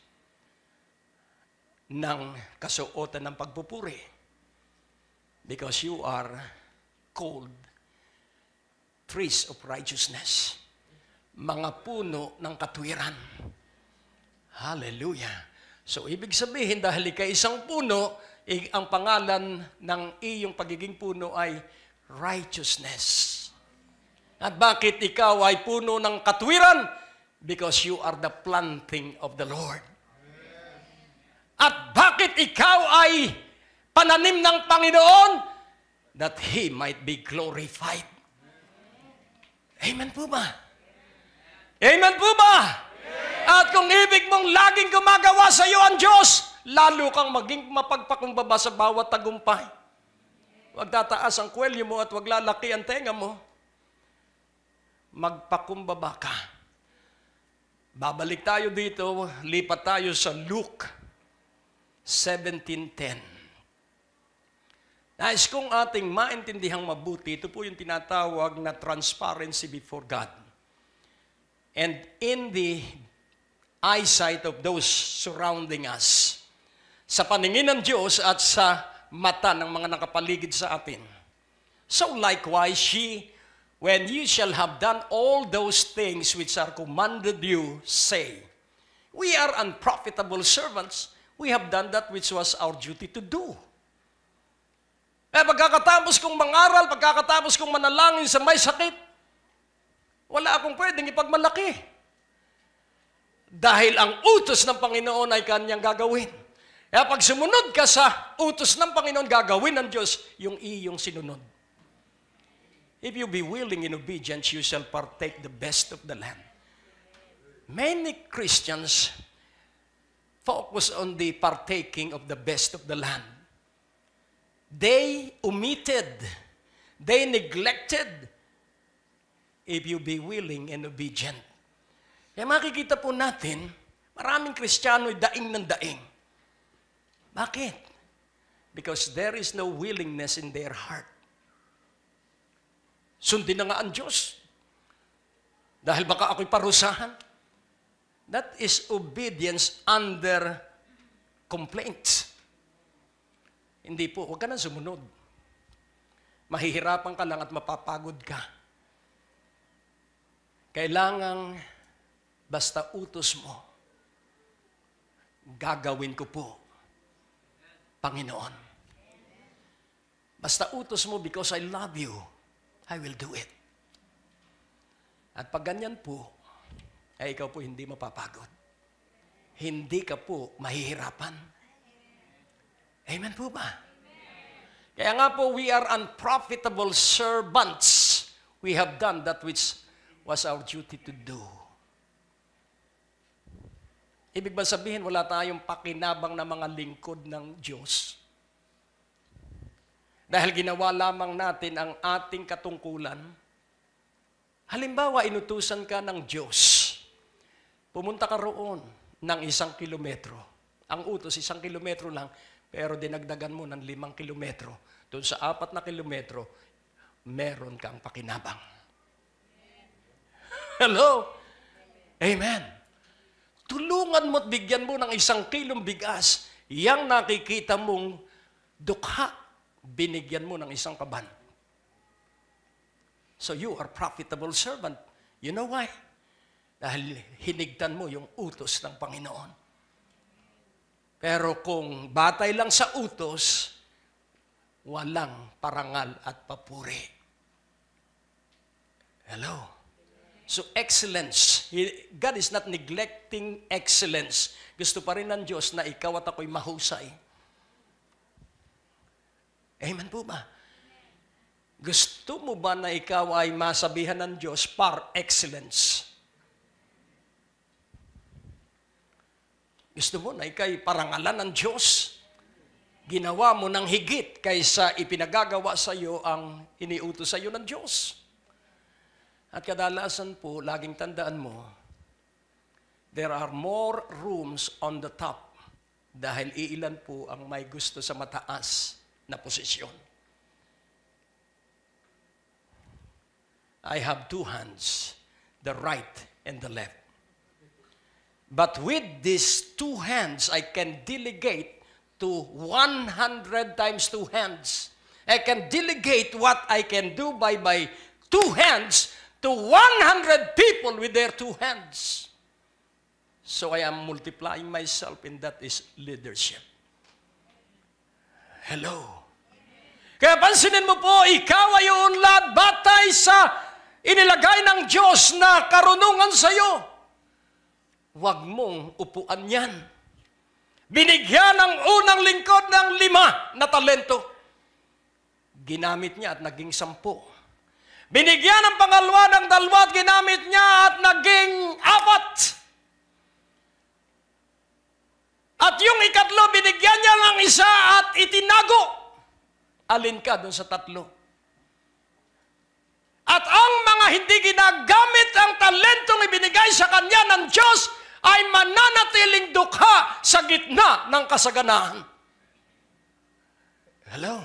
Speaker 2: ng kasuotan ng pagpupuri? Because you are called trees of righteousness. Mga puno ng katwiran. Hallelujah. So, ibig sabihin, dahil ikay isang puno, ang pangalan ng iyong pagiging puno ay righteousness. At bakit ikaw ay puno ng katwiran? Because you are the planting of the Lord. At bakit ikaw ay pananim ng Panginoon? That He might be glorified. Amen po ba? Amen po ba? At kung ibig mong laging gumagawa sa iyo ang Diyos, lalo kang maging mapagpakumbaba sa bawat tagumpay. Huwag tataas ang kwelyo mo at huwag lalaki ang tenga mo. Magpakumbaba ka. Babalik tayo dito, lipat tayo sa Luke 17:10. Nais kong ating maintindihang mabuti, ito po yung tinatawag na transparency before God. And in the eyesight of those surrounding us, sa paningin ng Diyos at sa mata ng mga nakapaligid sa atin. So likewise, when you shall have done all those things which are commanded you, say, we are unprofitable servants. We have done that which was our duty to do. Pagkakatapos kong mangaral, pagkakatapos kong manalangin sa may sakit, wala akong pwedeng ipagmalaki. Dahil ang utos ng Panginoon ay kanyang gagawin. Kaya pag sumunod ka sa utos ng Panginoon, gagawin ng Diyos yung iyong sinunod. If you be willing in obedience, you shall partake the best of the land. Many Christians focus on the partaking of the best of the land. They omitted, they neglected, if you be willing and obedient. Kaya makikita po natin, maraming Kristiyano ay daing ng daing. Bakit? Because there is no willingness in their heart. Sundin na nga ang Diyos. Dahil baka ako'y parusahan. That is obedience under complaints. Hindi po, huwag ka na sumunod. Mahihirapan ka lang at mapapagod ka. Kailangang basta utos mo, gagawin ko po. Panginoon. Basta utos mo, because I love you, I will do it. At pag ganyan po, ay ikaw po hindi mapapagod. Hindi ka po mahihirapan. Amen po ba? Kaya nga po, we are unprofitable servants. We have done that which was our duty to do. Ibig ba sabihin, wala tayong pakinabang na mga lingkod ng Diyos? Dahil ginawa lamang natin ang ating katungkulan. Halimbawa, inutusan ka ng Diyos. Pumunta ka roon ng 1 kilometro. Ang utos, 1 kilometro lang, pero dinagdagan mo ng 5 kilometro. Doon sa 4 na kilometro, meron kang pakinabang. Hello? Amen. Tulungan mo at bigyan mo ng 1 kilong bigas, yang nakikita mong dukha, binigyan mo ng 1 kaban. So you are profitable servant. You know why? Dahil hinigtan mo yung utos ng Panginoon. Pero kung batay lang sa utos, walang parangal at papuri. Hello? So excellence, God is not neglecting excellence. Gusto pa rin ng Diyos na ikaw at ako'y mahusay. Amen po ba? Gusto mo ba na ikaw ay masabihan ng Diyos par excellence? Gusto mo na ikaw ay parangalan ng Diyos? Ginawa mo ng higit kaysa ipinagagawa sa iyo ang iniutos sa iyo ng Diyos. At kadalasan po, laging tandaan mo, there are more rooms on the top dahil iilan po ang may gusto sa mataas na posisyon. I have 2 hands, the right and the left. But with these 2 hands, I can delegate to 100 times 2 hands. I can delegate what I can do by 2 hands to 100 people with their 2 hands. So I am multiplying myself, and that is leadership. Hello. Kaya pansinin mo po, ikaw ay uunlad batay sa inilagay ng Diyos na karunungan sa iyo. Huwag mong upuan yan. Binigyan ng unang lingkod ng 5 na talento. Ginamit niya at naging 10. Binigyan ng pangalawa ng 2 at ginamit niya at naging 4. At yung ikatlo, binigyan niya ng 1 at itinago. Alin ka dun sa 3? At ang mga hindi ginagamit ang talentong ibinigay sa kanya ng Diyos ay mananatiling dukha sa gitna ng kasaganahan. Hello?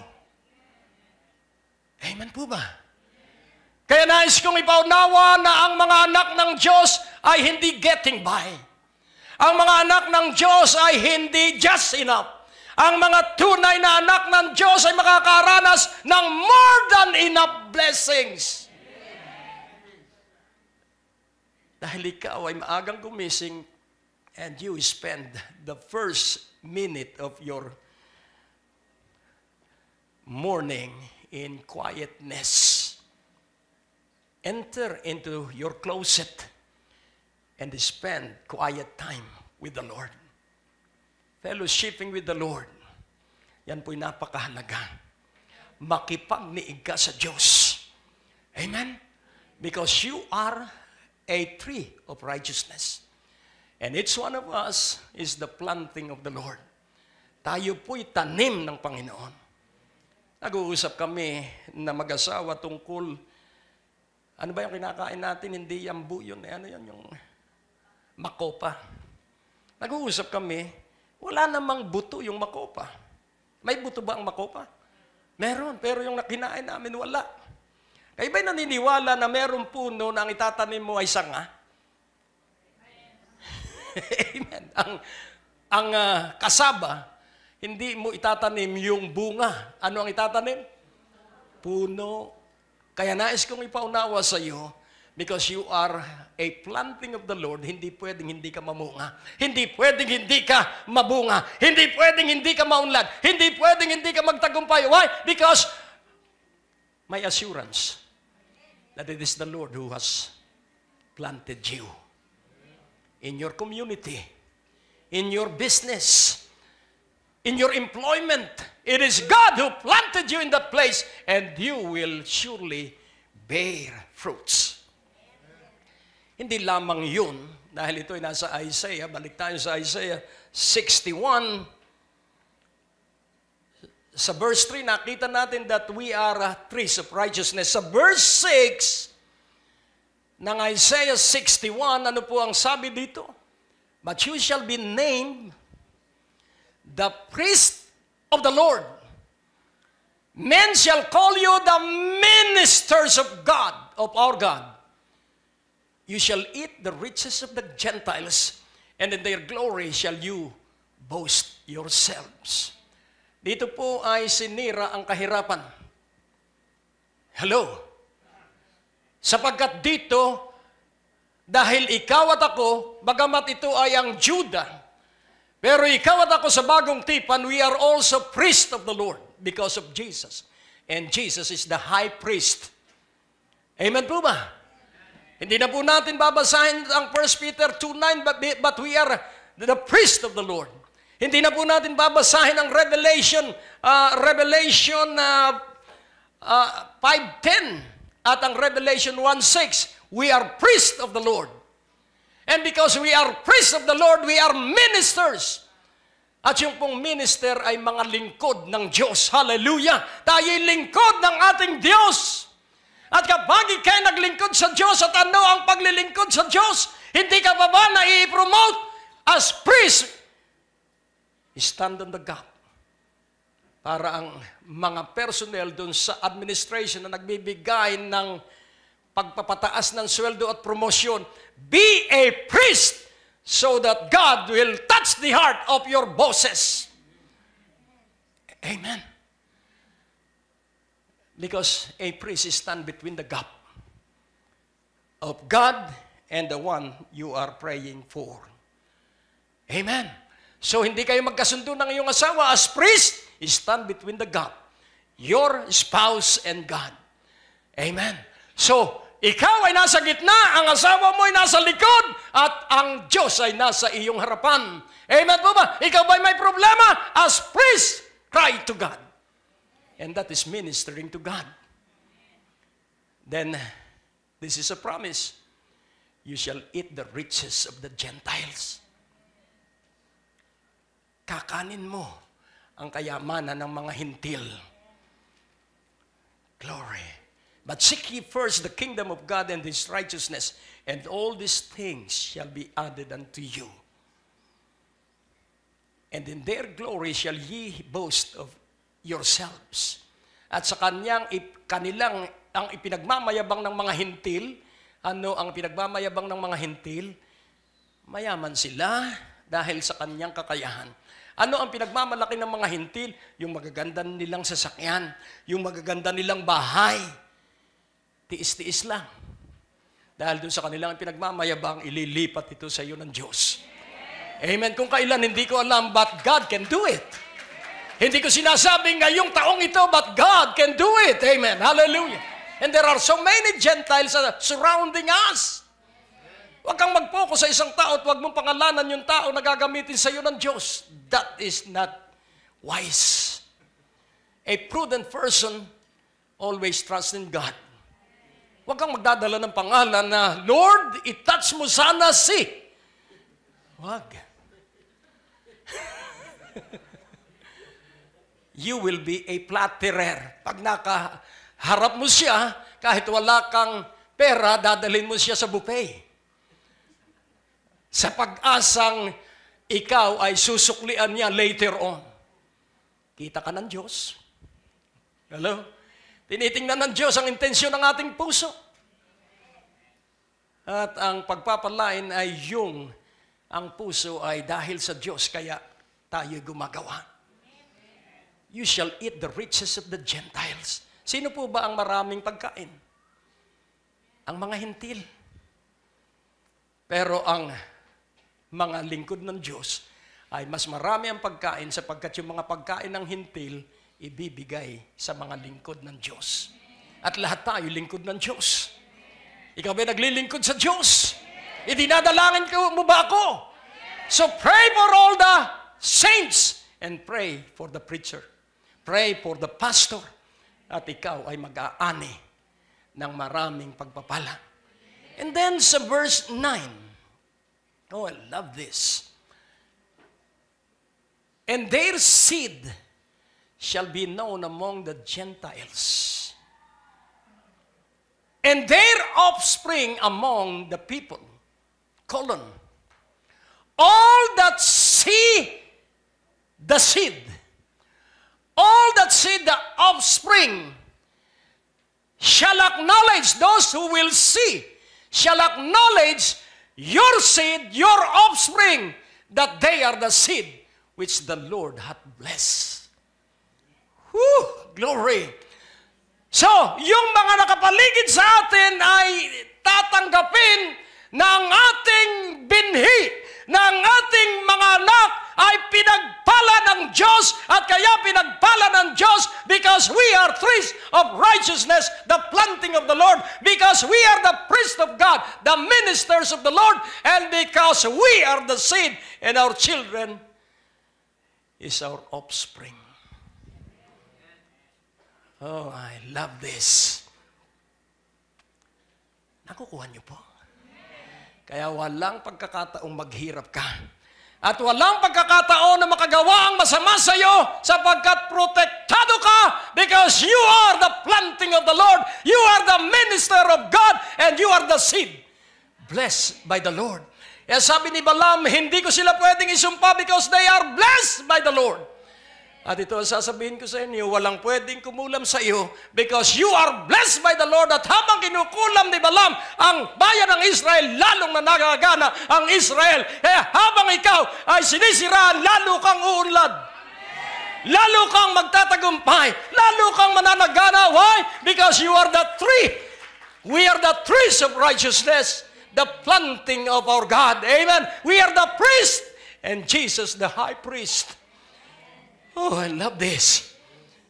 Speaker 2: Amen po ba? Kaya nais kong ipaunawa na ang mga anak ng Diyos ay hindi getting by. Ang mga anak ng Diyos ay hindi just enough. Ang mga tunay na anak ng Diyos ay makakaranas ng more than enough blessings. Dahil ikaw ay maagang gumising and you spend the first minute of your morning in quietness. Enter into your closet and spend quiet time with the Lord. Fellowshipping with the Lord. Yan po'y napakahalaga. Makipagniig ka sa Diyos. Amen? Because you are a tree of righteousness. And each one of us is the planting of the Lord. Tayo po'y tanim ng Panginoon. Nag-uusap kami na mag-asawa tungkol, ano ba yung kinakain natin? Hindi yambu yun. Ano yan? Yung makopa. Nag-uusap kami, wala namang buto yung makopa. May buto ba ang makopa? Meron, pero yung nakinain namin wala. Kayo ba'y naniniwala na meron puno na ang itatanim mo ay sanga? Amen. Ang kasaba, hindi mo itatanim yung bunga. Ano ang itatanim? Puno. Kaya nais kong ipaunawa sa iyo, Because you are a planting of the Lord, hindi pwedeng hindi ka mamunga. Hindi pwedeng hindi ka mabunga. Hindi pwedeng hindi ka maunlad. Hindi pwedeng hindi ka magtagumpay. Why? Because may assurance that it is the Lord who has planted you. In your community, in your business, in your employment, it is God who planted you in that place, and you will surely bear fruits. Hindi lamang yun, dahil ito ay nasa Isaiah, balik tayo sa Isaiah 61. Sa verse 3, nakita natin that we are trees of righteousness. Sa verse 6 ng Isaiah 61, ano po ang sabi dito? But you shall be named the priest of the Lord. Men shall call you the ministers of God, of our God. You shall eat the riches of the Gentiles, and in their glory shall you boast yourselves. Dito po ay sinira ang kahirapan. Hello? Sapagkat dito, dahil ikaw at ako, bagamat ito ay ang Juda, pero ikaw at ako sa bagong tipan, we are also priest of the Lord because of Jesus. And Jesus is the high priest. Amen po ba? Hindi na po natin babasahin ang 1 Peter 2:9, but we are the priest of the Lord. Hindi na po natin babasahin ang Revelation 5:10 at ang Revelation 1:6. We are priest of the Lord. And because we are priests of the Lord, we are ministers. At yung pong minister ay mga lingkod ng Diyos. Hallelujah! Tayo'y lingkod ng ating Diyos. At kapag ikay naglingkod sa Diyos at ano ang paglilingkod sa Diyos, hindi ka pa ba na i-promote as priest? Stand on the gap. Para ang mga personnel dun sa administration na nagbibigay ng pagpapataas ng sweldo at promosyon, be a priest so that God will touch the heart of your bosses. Amen. Because a priest is stand between the gap of God and the one you are praying for. Amen. So hindi kayo magkasundo ng iyong asawa as priest, stand between the gap. Your spouse and God. Amen. So, ikaw ay nasa gitna, ang asawa mo ay nasa likod, at ang Diyos ay nasa iyong harapan. Amen po ba? Ikaw ba may problema? As priest, cry to God. And that is ministering to God. Then, this is a promise. You shall eat the riches of the Gentiles. Kakanin mo ang kayamanan ng mga hintil. Glory. But seek ye first the kingdom of God and His righteousness, and all these things shall be added unto you. And in their glory shall ye boast of yourselves. At sa kanilang ang ipinagmamayabang ng mga hintil, ano ang pinagmamayabang ng mga hintil? Mayaman sila dahil sa kanyang kakayahan. Ano ang pinagmamalaki ng mga hintil? Yung magaganda nilang sasakyan, yung magaganda nilang bahay. Tiis-tiis lang. Dahil doon sa kanilang pinagmamayabang, ililipat ito sa iyo ng Diyos. Amen. Kung kailan, hindi ko alam, but God can do it. Hindi ko sinasabing ngayong taong ito, but God can do it. Amen. Hallelujah. And there are so many Gentiles surrounding us. Huwag kang mag-focus sa isang tao at huwag mong pangalanan yung tao na gagamitin sa iyo ng Diyos. That is not wise. A prudent person always trusts in God. Huwag kang magdadala ng pangalan na, Lord, itouch mo sana si. Huwag. You will be a flatterer. Pag nakaharap mo siya, kahit wala kang pera, dadalhin mo siya sa buffet. Sa pag-asang ikaw ay susuklian niya later on. Kita ka ng Diyos. Hello? Tinitingnan ng Diyos ang intensyon ng ating puso. At ang pagpapalain ay ang puso ay dahil sa Diyos, kaya tayo gumagawa. You shall eat the riches of the Gentiles. Sino po ba ang maraming pagkain? ang mga hintil. Pero ang mga lingkod ng Diyos ay mas marami ang pagkain sapagkat yung mga pagkain ng hintil ibibigay sa mga lingkod ng Diyos. At lahat tayo lingkod ng Diyos. Ikaw ba naglilingkod sa Diyos? Idinadalangin mo ba ako? So pray for all the saints and pray for the preacher. Pray for the pastor. At ikaw ay mag-aani ng maraming pagpapala. And then sa verse 9, oh, I love this. And their seed shall be known among the Gentiles, and their offspring among the people. Colon. All that see the seed, all that see the offspring, shall acknowledge, those who will see, shall acknowledge your seed, your offspring, that they are the seed which the Lord hath blessed. Whew, glory. So, yung mga nakapaligid sa atin ay tatanggapin ng ating binhi, ng ating mga anak ay pinagpala ng Diyos at kaya pinagpala ng Diyos because we are trees of righteousness, the planting of the Lord, because we are the priests of God, the ministers of the Lord, and because we are the seed and our children is our offspring. Oh, I love this. Nakukuha niyo po? Kaya walang pagkakataong maghirap ka. At walang pagkakataon na makagawa ang masama sa iyo sapagkat protektado ka because you are the planting of the Lord, you are the minister of God, and you are the seed blessed by the Lord. Kaya sabi ni Balaam, hindi ko sila pwedeng isumpa because they are blessed by the Lord. At ito ang sasabihin ko sa inyo, walang pwedeng kumulam sa iyo because you are blessed by the Lord. At habang kinukulam ni Balaam ang bayan ng Israel, lalong nanagagana ang Israel. Kaya habang ikaw ay sinisiraan, lalo kang uunlad. Lalo kang magtatagumpay. Lalo kang mananagana. Why? Because you are the tree. We are the trees of righteousness, the planting of our God. Amen. We are the priest and Jesus the high priest. Oh, I love this.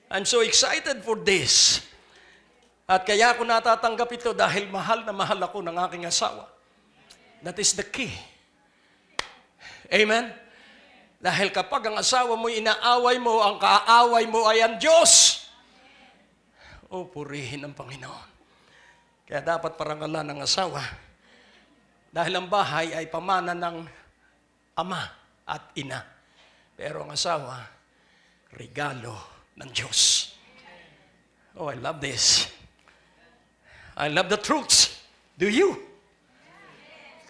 Speaker 2: I'm so excited for this. At kaya ako natatanggap ito dahil mahal na mahal ako ng aking asawa. That is the key. Amen? Dahil kapag ang asawa mo inaaway mo, ang kaaway mo ay ang Diyos. Oh, purihin ang Panginoon. Kaya dapat parangalan ng asawa. Dahil ang bahay ay pamana ng ama at ina. Pero ang asawa, regalo ng Diyos. Oh, I love this. I love the truths. Do you?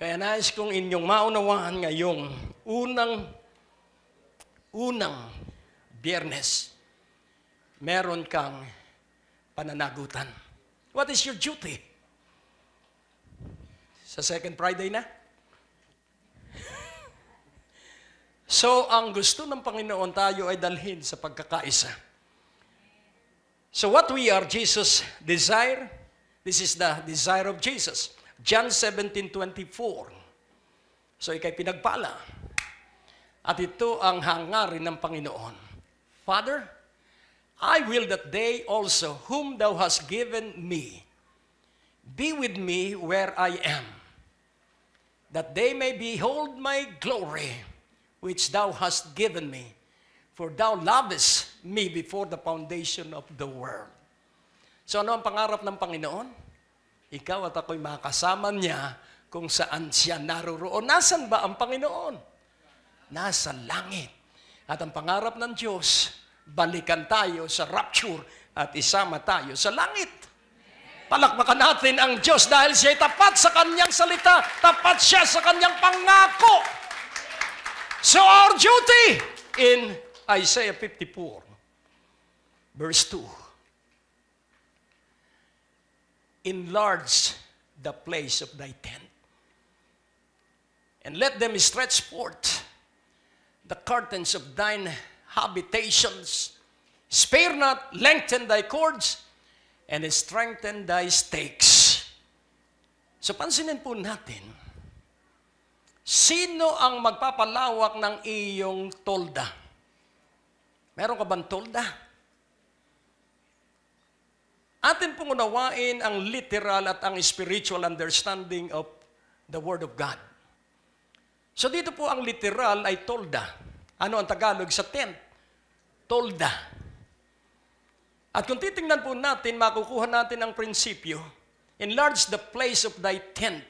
Speaker 2: Kaya nais kong inyong maunawaan ngayong unang Biyernes, meron kang pananagutan. What is your duty? Sa second Friday na? So, ang gusto ng Panginoon tayo ay dalhin sa pagkakaisa. So, what we are, Jesus' desire, this is the desire of Jesus. John 17:24. So, ikay pinagpala. At ito ang hangarin ng Panginoon. Father, I will that they also, whom Thou hast given me, be with me where I am, that they may behold my glory, which Thou hast given me, for Thou lovest me before the foundation of the world. So ano ang pangarap ng Panginoon? Ikaw at ako'y makasama niya kung saan siya naroroon. Nasaan ba ang Panginoon? Nasa langit. At ang pangarap ng Diyos, balikan tayo sa rapture at isama tayo sa langit. Palakpakan natin ang Diyos dahil siya'y tapat sa kanyang salita, tapat siya sa kanyang pangako. So our duty in Isaiah 54, verse 2, enlarge the place of thy tent, and let them stretch forth the curtains of thine habitations. Spare not, lengthen thy cords, and strengthen thy stakes. So pansinin po natin, sino ang magpapalawak ng iyong tolda? Meron ka bang tolda? Atin pong unawain ang literal at ang spiritual understanding of the Word of God. So dito po ang literal ay tolda. Ano ang Tagalog sa tent? Tolda. At kung titingnan po natin, makukuha natin ang prinsipyo, enlarge the place of thy tent.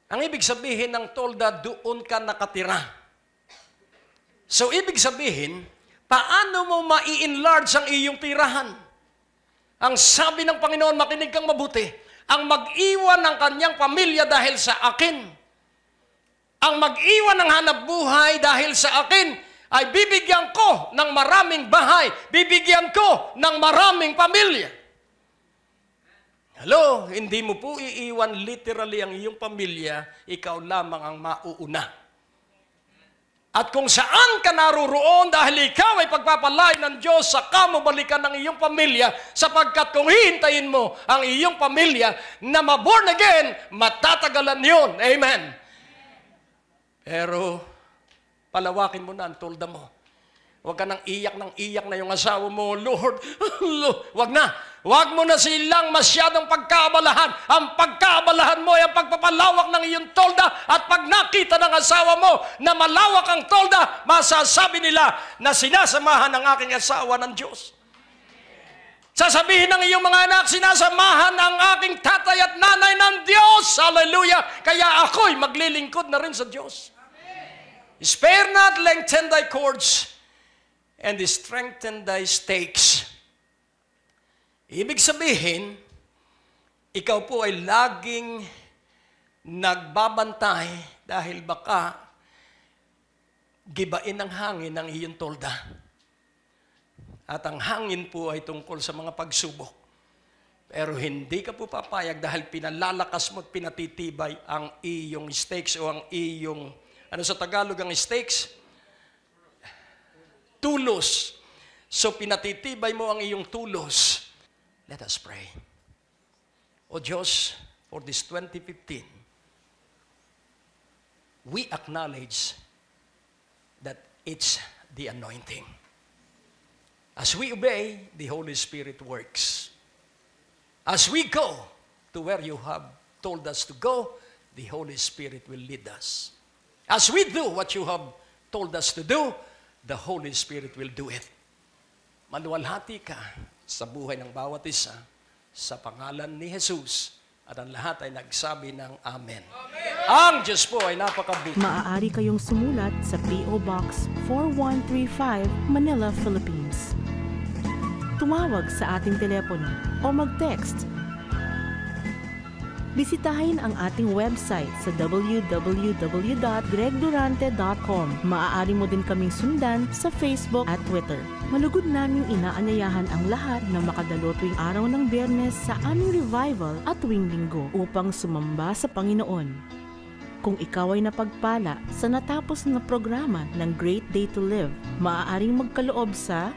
Speaker 2: Ang ibig sabihin ng tolda, doon ka nakatira. So ibig sabihin, paano mo mai-enlarge ang iyong tirahan? Ang sabi ng Panginoon, makinig kang mabuti, ang mag-iwan ng kanyang pamilya dahil sa akin, ang mag-iwan ng hanap buhay dahil sa akin, ay bibigyan ko ng maraming bahay, bibigyan ko ng maraming pamilya. Hello, hindi mo po iiwan literally ang iyong pamilya, ikaw lamang ang mauuna. At kung saan ka naruroon dahil ikaw ay pagpapalain ng Diyos, saka mo balikan ng iyong pamilya, sapagkat kung hihintayin mo ang iyong pamilya na ma-born again, matatagalan yun. Amen. Pero, palawakin mo na ang tolda mo. Huwag ka nang iyak na yung asawa mo, Lord, wag na. Huwag mo na silang masyadong pagkaabalahan. Ang pagkaabalahan mo ay ang pagpapalawak ng iyong tolda, at pag nakita ng asawa mo na malawak ang tolda, masasabi nila na sinasamahan ng aking asawa ng Diyos. Sasabihin ng iyong mga anak, sinasamahan ang aking tatay at nanay ng Diyos. Hallelujah! Kaya ako'y maglilingkod na rin sa Diyos. Spare not, lengthen thy cords, and strengthen thy stakes. Ibig sabihin, ikaw po ay laging nagbabantay dahil baka gibain ng hangin ang iyong tolda. At ang hangin po ay tungkol sa mga pagsubok. Pero hindi ka po papayag dahil pinalalakas mo at pinatitibay ang iyong stakes o ang iyong, ano sa Tagalog ang stakes? Tulos. So pinatitibay mo ang iyong tulos. Let us pray. O Diyos, for this 2015, we acknowledge that it's the anointing. As we obey, the Holy Spirit works. As we go to where you have told us to go, the Holy Spirit will lead us. As we do what you have told us to do, the Holy Spirit will do it. Maluwalhati ka sa buhay ng bawat isa sa pangalan ni Jesus. At ang lahat ay nagsabi ng Amen. Ang Diyos po ay napakabuti.
Speaker 3: Maaari kayong sumulat sa P.O. Box 4135, Manila, Philippines. Tumawag sa ating telepono o mag-text. Bisitahin ang ating website sa www.gregdurante.com. Maaari mo din kaming sundan sa Facebook at Twitter. Malugod naming inaanyayahan ang lahat na makadalo tuwing araw ng Biyernes sa aming revival at tuwing Linggo upang sumamba sa Panginoon. Kung ikaw ay napagpala sa natapos na programa ng Great Day to Live, maaaring magkaloob sa